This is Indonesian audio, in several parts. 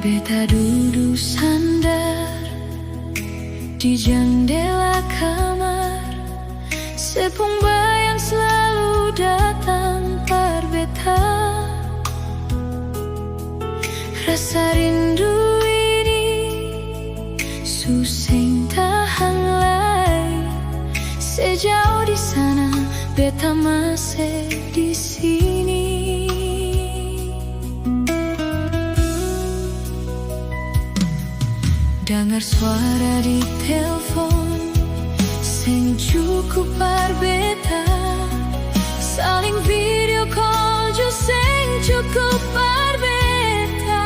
Beta duduk sandar di jendela kamar, sepung bayang selalu datang par beta. Rasa rindu ini susah tahan lagi. Sejauh di sana, beta masih di sini. Dengar suara di telepon, sing cukup par beta. Saling video call, jo sing cukup par beta.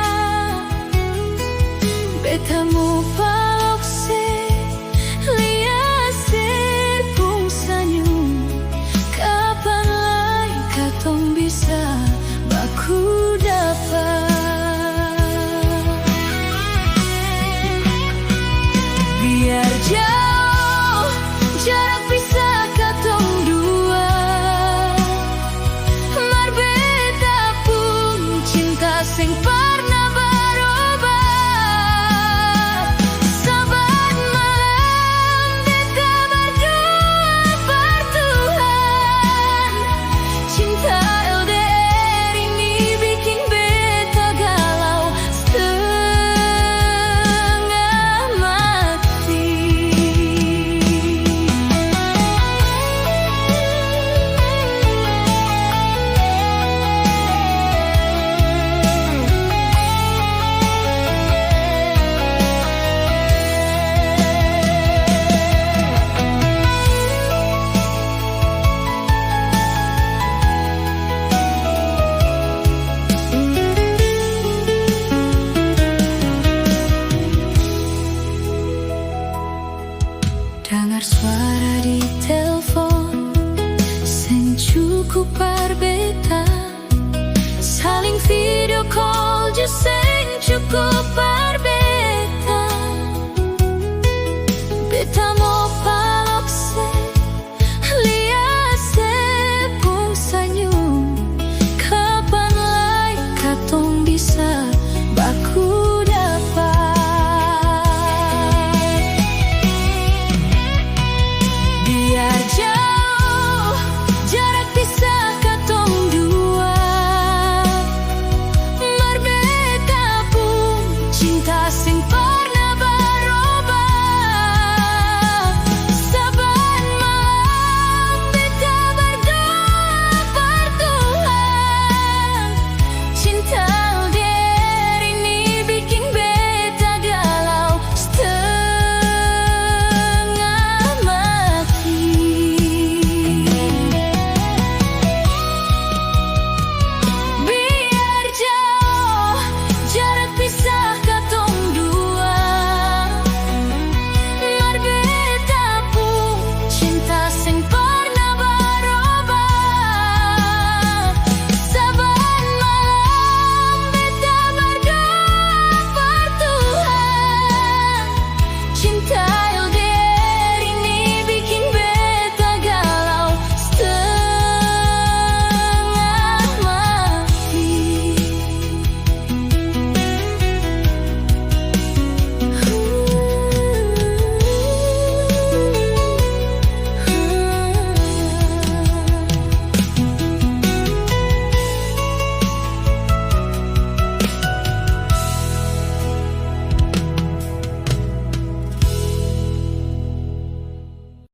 Beta mau palok se, lihat se pung senyum. Kapan lagi katong bisa baku dapat? Biar jauh jarak pisah katong dua, mar beta pun cinta sing pernah berubah. Sabat malam beta berdoa par Tuhan, cinta LDR ini bikin beta galau setengah mati. Dengar suara di telepon, sing cukup par beta. Saling video call, jo sing cukup par